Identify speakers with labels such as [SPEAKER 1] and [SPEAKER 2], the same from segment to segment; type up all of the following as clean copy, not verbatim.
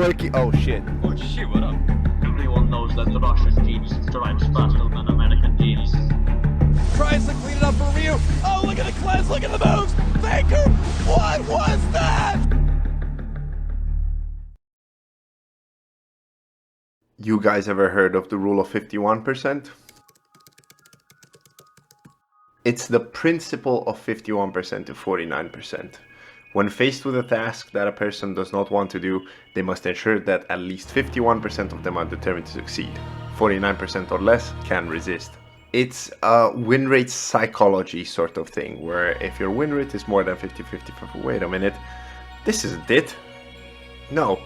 [SPEAKER 1] Welky. Oh shit.
[SPEAKER 2] Oh shit, what up?
[SPEAKER 3] Everyone knows that the Russian jeans stripes faster than American jeans.
[SPEAKER 1] Tries to clean it up for Ryu. Oh, look at the cleanse, look at the moves. Faker, what was that? You guys ever heard of the rule of 51%? It's the principle of 51% to 49%. When faced with a task that a person does not want to do, they must ensure that at least 51% of them are determined to succeed. 49% or less can resist. It's a win rate psychology sort of thing, where if your win rate is more than 50-50, wait a minute, this isn't it. No,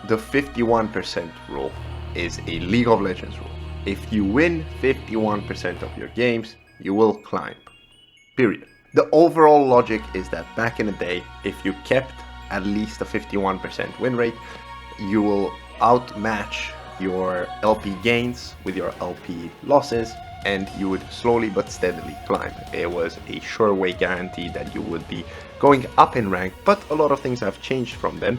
[SPEAKER 1] the 51% rule is a League of Legends rule. If you win 51% of your games, you will climb. Period. The overall logic is that back in the day, if you kept at least a 51% win rate, you will outmatch your LP gains with your LP losses, and you would slowly but steadily climb. It was a sure way guarantee that you would be going up in rank, but a lot of things have changed from then.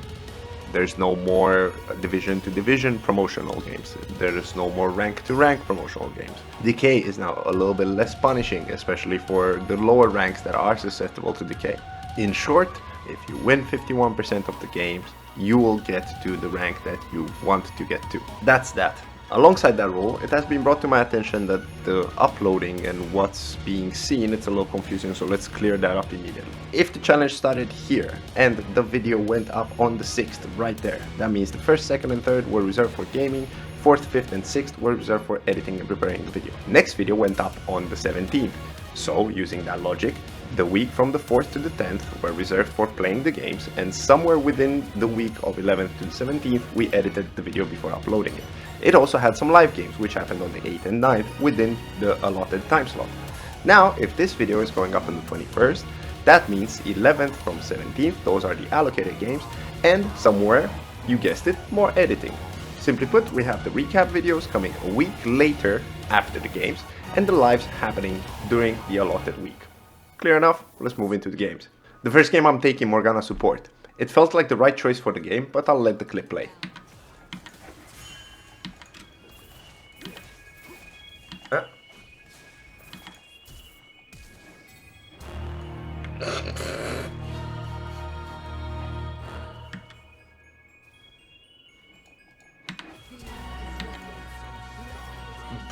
[SPEAKER 1] There's no more division to division promotional games. There is no more rank to rank promotional games. Decay is now a little bit less punishing, especially for the lower ranks that are susceptible to decay. In short, if you win 51% of the games, you will get to the rank that you want to get to. That's that. Alongside that rule, it has been brought to my attention that the uploading and what's being seen, it's a little confusing, so let's clear that up immediately. If the challenge started here and the video went up on the 6th right there, that means the 1st, 2nd and 3rd were reserved for gaming, 4th, 5th and 6th were reserved for editing and preparing the video. Next video went up on the 17th, so using that logic, the week from the 4th to the 10th were reserved for playing the games, and somewhere within the week of 11th to the 17th we edited the video before uploading it. It also had some live games, which happened on the 8th and 9th within the allotted time slot. Now, if this video is going up on the 21st, that means 11th from 17th, those are the allocated games, and somewhere, you guessed it, more editing. Simply put, we have the recap videos coming a week later after the games, and the lives happening during the allotted week. Clear enough? Let's move into the games. The first game I'm taking Morgana support. It felt like the right choice for the game, but I'll let the clip play.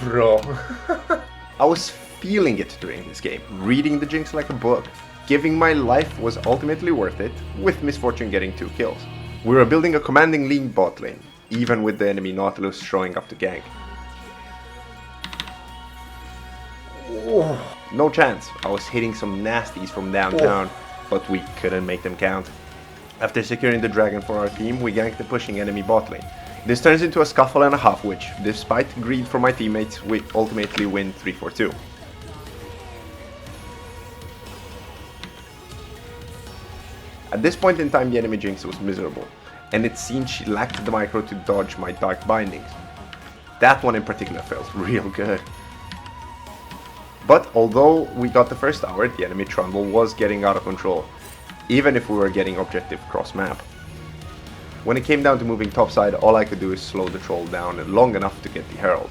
[SPEAKER 1] Bro. I was feeling it during this game, reading the Jinx like a book. Giving my life was ultimately worth it, with Misfortune getting 2 kills. We were building a commanding league bot lane, even with the enemy Nautilus showing up to gank. Oh, no chance. I was hitting some nasties from downtown, but we couldn't make them count. After securing the dragon for our team, we ganked the pushing enemy bot lane. This turns into a scuffle and a half, which, despite greed from my teammates, we ultimately win 3-4-2. At this point in time, the enemy Jinx was miserable, and it seemed she lacked the micro to dodge my dark bindings. That one in particular felt real good. But although we got the first tower, the enemy Trundle was getting out of control, even if we were getting objective cross map. When it came down to moving topside, all I could do is slow the troll down long enough to get the Herald.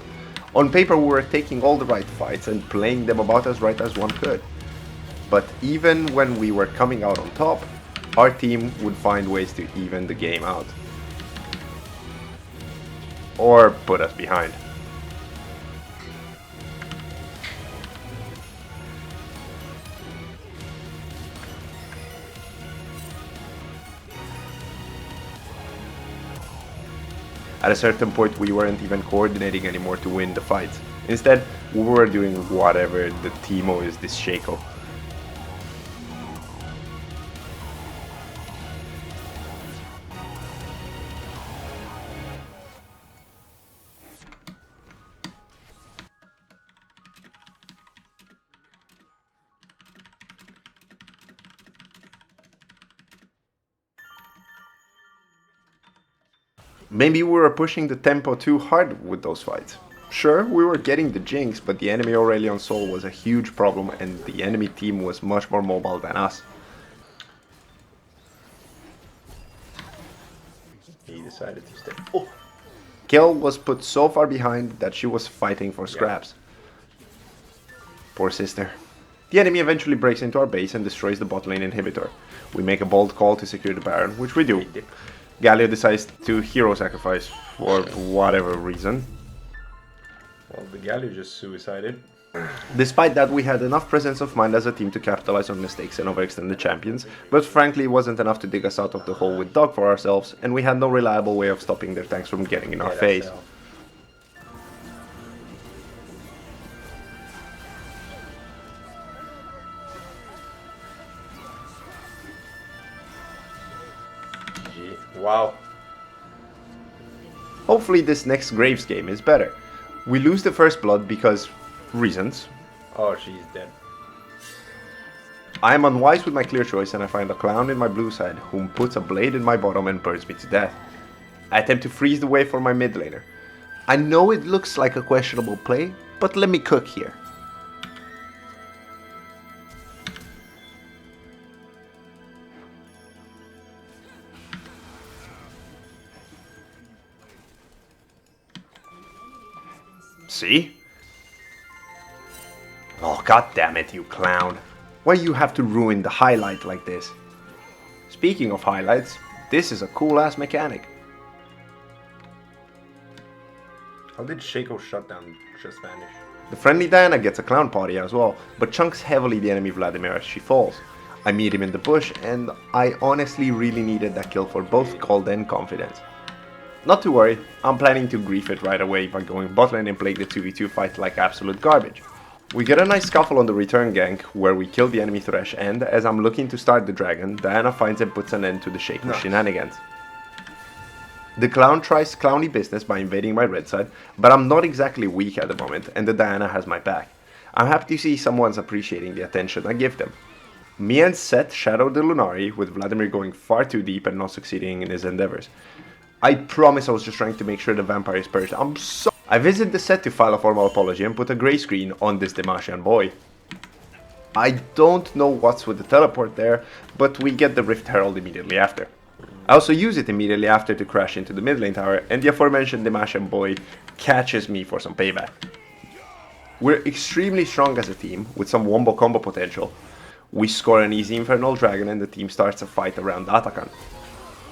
[SPEAKER 1] On paper we were taking all the right fights and playing them about as right as one could. But even when we were coming out on top, our team would find ways to even the game out. Or put us behind. At a certain point we weren't even coordinating anymore to win the fight. Instead, we were doing whatever the Teemo is this Shaco. Maybe we were pushing the tempo too hard with those fights. Sure, we were getting the Jinx, but the enemy Aurelion Sol was a huge problem and the enemy team was much more mobile than us. He decided decided to stay. Oh. Kill was put so far behind that she was fighting for scraps. Poor sister. The enemy eventually breaks into our base and destroys the bot lane inhibitor. We make a bold call to secure the Baron, which we do. Galio decides to hero sacrifice for whatever reason. Well, the Galio just suicided. Despite that, we had enough presence of mind as a team to capitalize on mistakes and overextend the champions, but frankly it wasn't enough to dig us out of the hole with dog for ourselves, and we had no reliable way of stopping their tanks from getting in our face. Wow. Hopefully this next Graves game is better. We lose the first blood because reasons. Oh, she's dead. I am unwise with my clear choice and I find a clown in my blue side whom puts a blade in my bottom and burns me to death. I attempt to freeze the way for my mid laner. I know it looks like a questionable play, but let me cook here. See? Oh, god damn it, you clown. Why you have to ruin the highlight like this? Speaking of highlights, this is a cool ass mechanic. How did Shaco shutdown just vanish? The friendly Diana gets a clown party as well, but chunks heavily the enemy Vladimir as she falls. I meet him in the bush and I honestly really needed that kill for both cold and confidence. Not to worry, I'm planning to grief it right away by going bot lane and playing the 2v2 fight like absolute garbage. We get a nice scuffle on the return gank where we kill the enemy Thresh, and as I'm looking to start the dragon, Diana finds and puts an end to the Shaco shenanigans. The clown tries clowny business by invading my red side, but I'm not exactly weak at the moment and the Diana has my back. I'm happy to see someone's appreciating the attention I give them. Me and Seth shadow the Lunari with Vladimir going far too deep and not succeeding in his endeavors. I promise I was just trying to make sure the vampire is purged. I'm so... I visit the set to file a formal apology and put a grey screen on this Demacian boy. I don't know what's with the teleport there, but we get the Rift Herald immediately after. I also use it immediately after to crash into the mid lane tower, and the aforementioned Demacian boy catches me for some payback. We're extremely strong as a team, with some wombo combo potential. We score an easy Infernal Dragon and the team starts a fight around Atakan.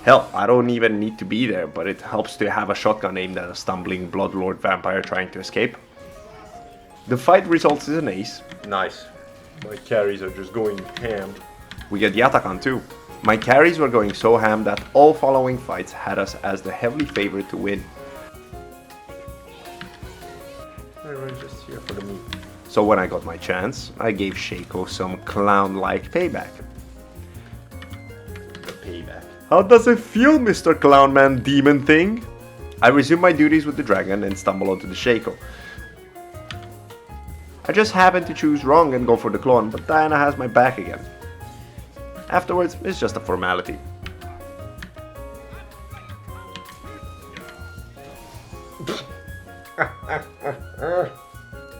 [SPEAKER 1] Hell, I don't even need to be there, but it helps to have a shotgun aimed at a stumbling Bloodlord vampire trying to escape. The fight results in an ace. Nice. My carries are just going ham. We get the Atakan too. My carries were going so ham that all following fights had us as the heavily favored to win. Everyone's just here for the meat. So when I got my chance, I gave Shaco some clown-like payback. The payback. How does it feel, Mr. Clownman Demon Thing? I resume my duties with the dragon and stumble onto the Shaco. I just happen to choose wrong and go for the clone, but Diana has my back again. Afterwards, it's just a formality.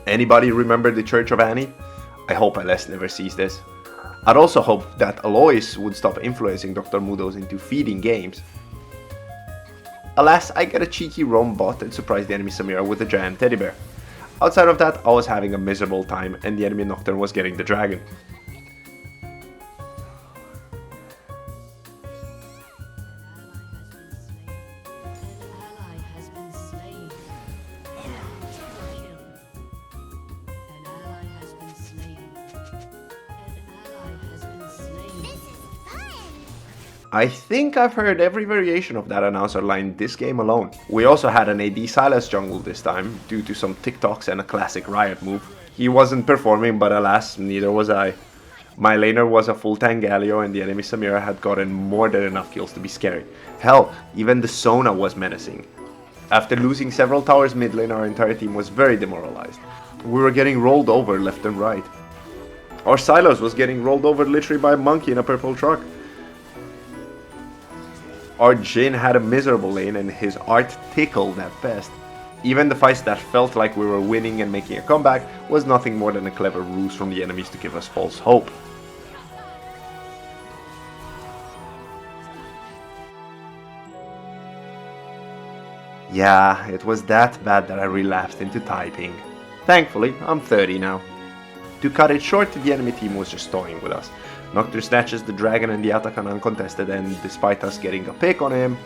[SPEAKER 1] Anybody remember the Church of Annie? I hope Aless never sees this. I'd also hope that Alois would stop influencing Dr. Mudos into feeding games. Alas, I get a cheeky roam bot and surprise the enemy Samira with a giant teddy bear. Outside of that, I was having a miserable time and the enemy Nocturne was getting the dragon. I think I've heard every variation of that announcer line this game alone. We also had an AD Silas jungle this time, due to some TikToks and a classic Riot move. He wasn't performing, but alas, neither was I. My laner was a full tank Galio and the enemy Samira had gotten more than enough kills to be scary. Hell, even the Sona was menacing. After losing several towers mid lane, our entire team was very demoralized. We were getting rolled over left and right. Our Silos was getting rolled over literally by a monkey in a purple truck. Our Jhin had a miserable lane and his art tickled at best. Even the fights that felt like we were winning and making a comeback was nothing more than a clever ruse from the enemies to give us false hope. Yeah, it was that bad that I relapsed into typing. Thankfully, I'm 30 now. To cut it short, the enemy team was just toying with us. Noctur snatches the dragon and the Atakan uncontested, and despite us getting a pick on him,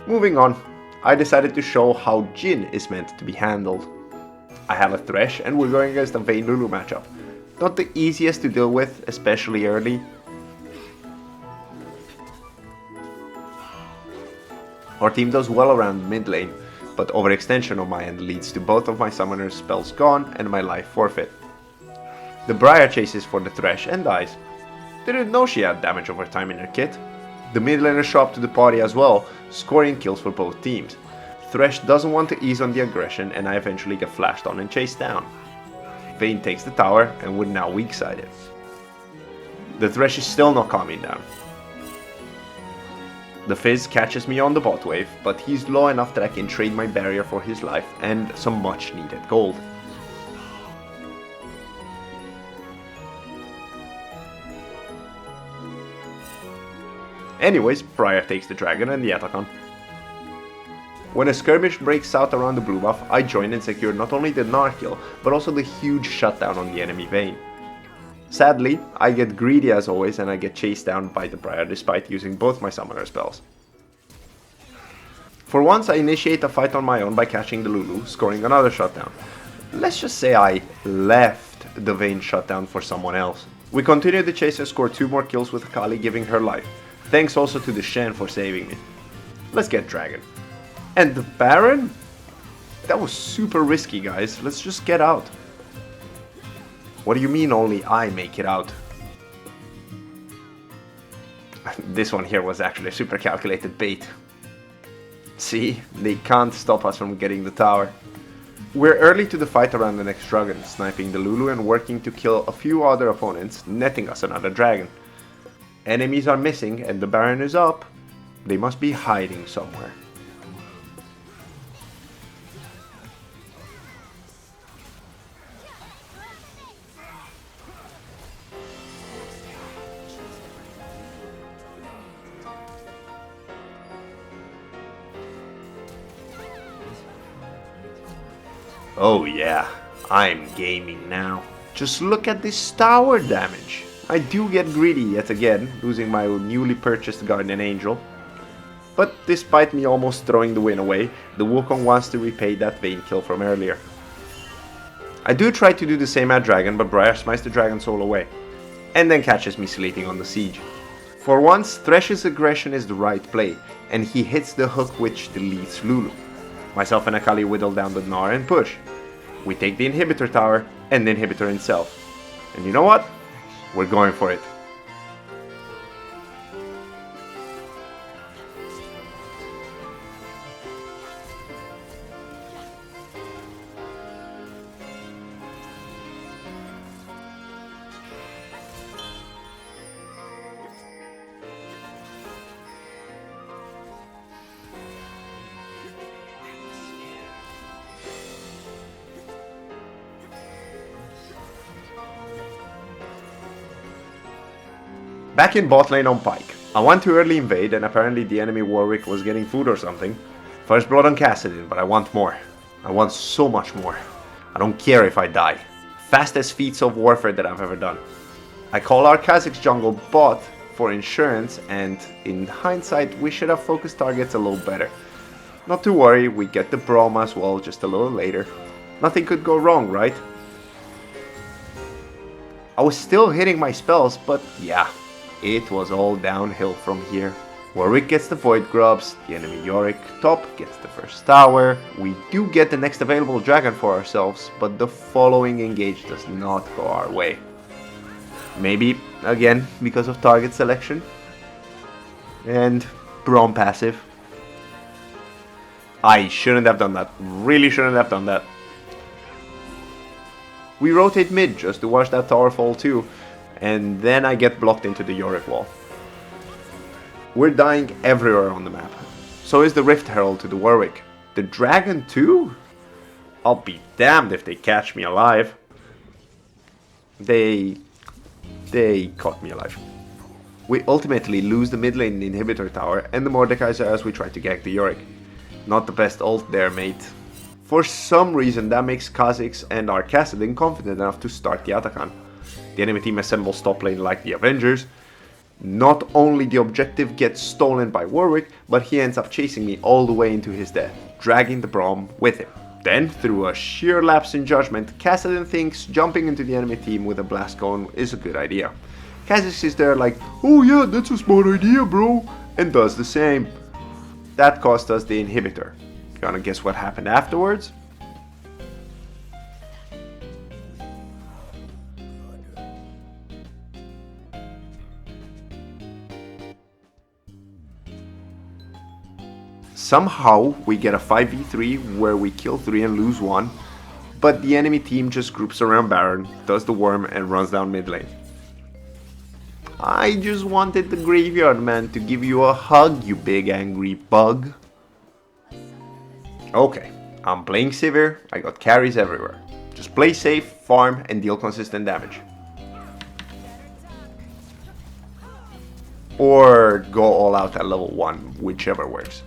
[SPEAKER 1] moving on, I decided to show how Jhin is meant to be handled. I have a Thresh and we're going against a Vayne Lulu matchup. Not the easiest to deal with, especially early. Our team does well around mid lane, but overextension on my end leads to both of my summoner's spells gone and my life forfeit. The Briar chases for the Thresh and dies. Didn't know she had damage over time in her kit. The mid laners show up to the party as well, scoring kills for both teams. Thresh doesn't want to ease on the aggression and I eventually get flashed on and chased down. Vayne takes the tower and we're now weak-sided. The Thresh is still not calming down. The Fizz catches me on the bot wave, but he's low enough that I can trade my barrier for his life and some much needed gold. Anyways, Briar takes the dragon and the Atakan. When a skirmish breaks out around the blue buff, I join and secure not only the Gnar kill, but also the huge shutdown on the enemy Vayne. Sadly, I get greedy as always and I get chased down by the Briar despite using both my summoner spells. For once I initiate a fight on my own by catching the Lulu, scoring another shutdown. Let's just say I left the Vayne shutdown for someone else. We continue the chase and score 2 more kills with Akali giving her life. Thanks also to the Shen for saving me. Let's get dragon. And the Baron? That was super risky, guys. Let's just get out. What do you mean only I make it out? This one here was actually a super calculated bait. See, they can't stop us from getting the tower. We're early to the fight around the next dragon, sniping the Lulu and working to kill a few other opponents, netting us another dragon. Enemies are missing and the Baron is up. They must be hiding somewhere. Oh yeah, I'm gaming now. Just look at this tower damage. I do get greedy yet again, losing my newly purchased Guardian Angel. But despite me almost throwing the win away, the Wukong wants to repay that Vayne kill from earlier. I do try to do the same at Dragon, but Briar smites the Dragon Soul away, and then catches me sleeping on the siege. For once, Thresh's aggression is the right play, and he hits the hook which deletes Lulu. Myself and Akali whittle down the Gnar and push. We take the inhibitor tower and the inhibitor itself. And you know what? We're going for it. Back in bot lane on Pike. I want to early invade and apparently the enemy Warwick was getting food or something. First blood on Kassadin, but I want more. I want so much more. I don't care if I die. Fastest feats of warfare that I've ever done. I call our Kha'Zix jungle bot for insurance and in hindsight we should have focused targets a little better. Not to worry, we get the Braum as well just a little later. Nothing could go wrong, right? I was still hitting my spells, but yeah. It was all downhill from here. Warwick gets the Void Grubs, the enemy Yorick top gets the first tower. We do get the next available dragon for ourselves, but the following engage does not go our way. Maybe, again, because of target selection. And Braum passive. I shouldn't have done that. Really shouldn't have done that. We rotate mid just to watch that tower fall too. And then I get blocked into the Yorick wall. We're dying everywhere on the map. So is the Rift Herald to the Warwick. The dragon too? I'll be damned if they catch me alive. They caught me alive. We ultimately lose the mid lane inhibitor tower and the Mordekaiser as we try to gank the Yorick. Not the best ult there, mate. For some reason that makes Kha'Zix and our Kassadin confident enough to start the Atakan. The enemy team assembles top lane like the Avengers. Not only the objective gets stolen by Warwick, but he ends up chasing me all the way into his death, dragging the Braum with him. Then, through a sheer lapse in judgment, Kassadin thinks jumping into the enemy team with a blast cone is a good idea. Kha'Zix is there like, oh yeah, that's a smart idea, bro, and does the same. That cost us the inhibitor. You wanna guess what happened afterwards? Somehow we get a 5v3 where we kill 3 and lose 1, but the enemy team just groups around Baron, does the worm and runs down mid lane. I just wanted the graveyard man to give you a hug, you big angry bug. Okay, I'm playing Sivir, I got carries everywhere. Just play safe, farm and deal consistent damage. Or go all out at level 1, whichever works.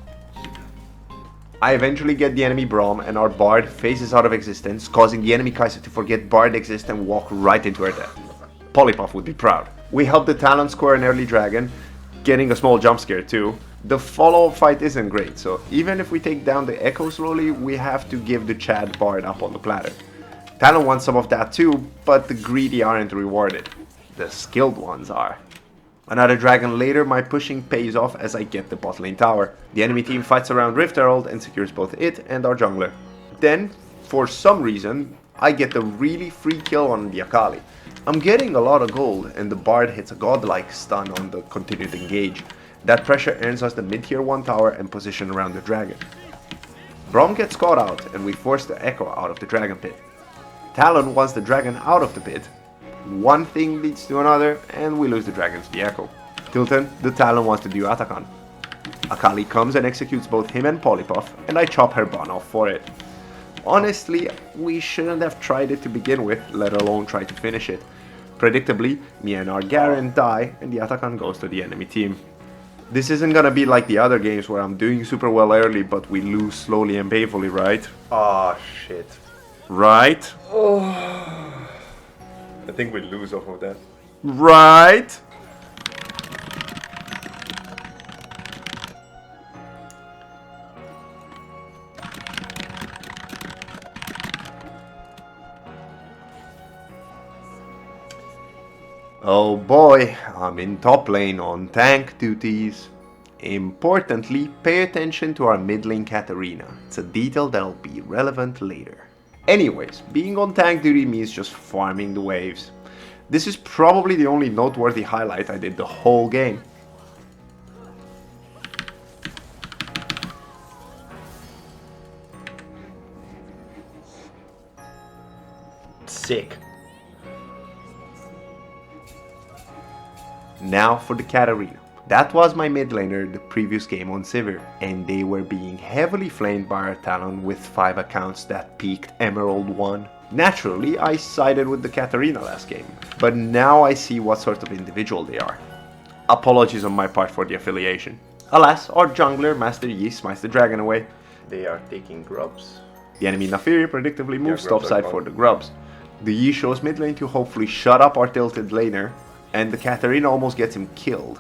[SPEAKER 1] I eventually get the enemy Braum and our Bard phases out of existence, causing the enemy Kai'Sa to forget Bard exists and walk right into her death. Polypuff would be proud. We help the Talon score an early dragon, getting a small jump scare too. The follow-up fight isn't great, so even if we take down the Echo slowly, we have to give the Chad Bard up on the platter. Talon wants some of that too, but the greedy aren't rewarded. The skilled ones are. Another dragon later, my pushing pays off as I get the bot lane tower. The enemy team fights around Rift Herald and secures both it and our jungler. Then, for some reason, I get the really free kill on the Akali. I'm getting a lot of gold and the Bard hits a godlike stun on the continued engage. That pressure earns us the mid-tier 1 tower and position around the dragon. Braum gets caught out and we force the Echo out of the dragon pit. Talon wants the dragon out of the pit. One thing leads to another and we lose the dragon to the Echo. Tilton, the Talon wants to do Atakan. Akali comes and executes both him and Polypuff and I chop her bun off for it. Honestly, we shouldn't have tried it to begin with, let alone try to finish it. Predictably, me and our Garen die and the Atakan goes to the enemy team. This isn't gonna be like the other games where I'm doing super well early but we lose slowly and painfully, right? Ah, shit. Right? Oh. I think we lose off of that. Right? Oh boy, I'm in top lane on tank duties. Importantly, pay attention to our mid lane Katarina. It's a detail that'll be relevant later. Anyways, being on tank duty means just farming the waves. This is probably the only noteworthy highlight I did the whole game. Sick. Now for the Katarina. That was my mid laner the previous game on Sivir, and they were being heavily flamed by our Talon with 5 accounts that peaked Emerald 1. Naturally, I sided with the Katarina last game, but now I see what sort of individual they are. Apologies on my part for the affiliation. Alas, our jungler, Master Yi, smites the dragon away. They are taking grubs. The enemy Naafiri predictably moves topside for the grubs. The Yi shows mid lane to hopefully shut up our tilted laner, and the Katarina almost gets him killed.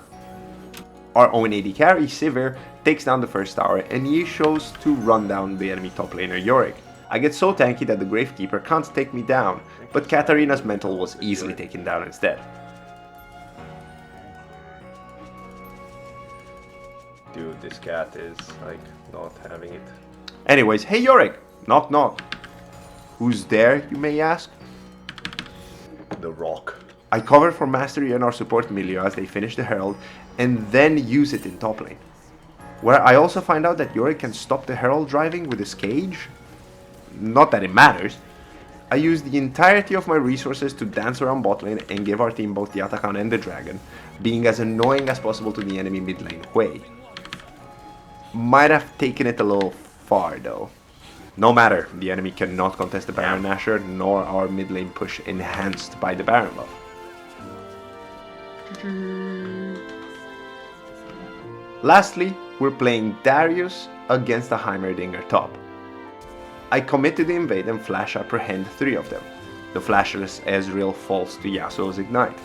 [SPEAKER 1] Our own AD carry, Sivir, takes down the first tower and Yi shows to run down the enemy top laner Yorick. I get so tanky that the Gravekeeper can't take me down, but Katarina's mental was easily taken down instead. Dude, this cat is like not having it. Anyways, hey Yorick! Knock knock. Who's there, you may ask? The Rock. I cover for Mastery and our support Milio as they finish the Herald, and then use it in top lane. Where I also find out that Yorick can stop the Herald driving with his cage. Not that it matters. I use the entirety of my resources to dance around bot lane and give our team both the Atakan and the Dragon, being as annoying as possible to the enemy mid lane Hui. Might have taken it a little far though. No matter, the enemy cannot contest the Baron Nashor, nor our mid lane push enhanced by the Baron buff. Lastly, we're playing Darius against the Heimerdinger top. I commit to the invade and flash apprehend 3 of them. The flashless Ezreal falls to Yasuo's ignite.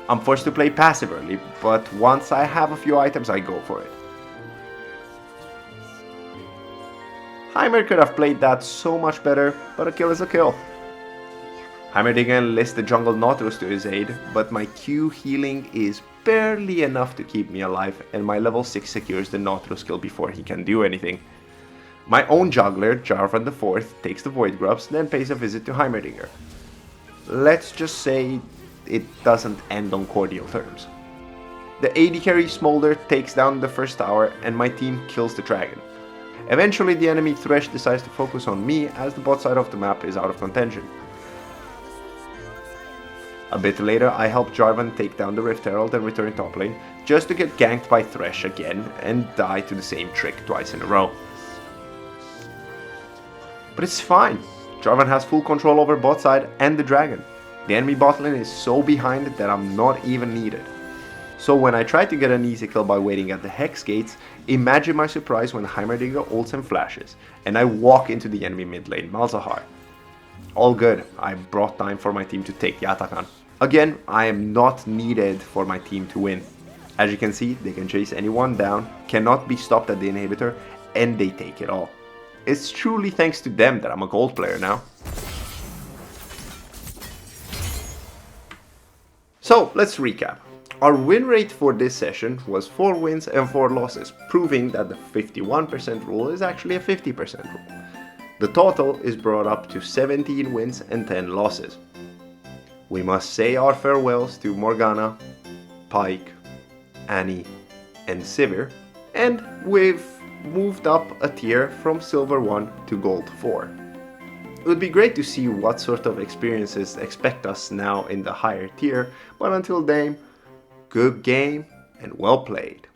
[SPEAKER 1] I'm forced to play passive early, but once I have a few items I go for it. Heimer could have played that so much better, but a kill is a kill. Heimerdinger enlists the jungle Nautilus to his aid, but my Q healing is barely enough to keep me alive, and my level 6 secures the Nautilus kill before he can do anything. My own juggler, Jarvan IV, takes the Void Grubs, then pays a visit to Heimerdinger. Let's just say it doesn't end on cordial terms. The AD carry Smolder takes down the first tower, and my team kills the dragon. Eventually the enemy Thresh decides to focus on me as the bot side of the map is out of contention. A bit later I help Jarvan take down the Rift Herald and return top lane, just to get ganked by Thresh again and die to the same trick twice in a row. But it's fine, Jarvan has full control over bot side and the dragon. The enemy bot lane is so behind that I'm not even needed. So when I try to get an easy kill by waiting at the Hex gates, imagine my surprise when Heimerdinger ults and flashes, and I walk into the enemy mid lane, Malzahar. All good, I brought time for my team to take the Atakan. Again, I am not needed for my team to win. As you can see, they can chase anyone down, cannot be stopped at the inhibitor, and they take it all. It's truly thanks to them that I'm a gold player now. So let's recap. Our win rate for this session was 4 wins and 4 losses, proving that the 51% rule is actually a 50% rule. The total is brought up to 17 wins and 10 losses. We must say our farewells to Morgana, Pyke, Annie, and Sivir, and we've moved up a tier from Silver 1 to Gold 4. It would be great to see what sort of experiences expect us now in the higher tier, but until then, good game and well played.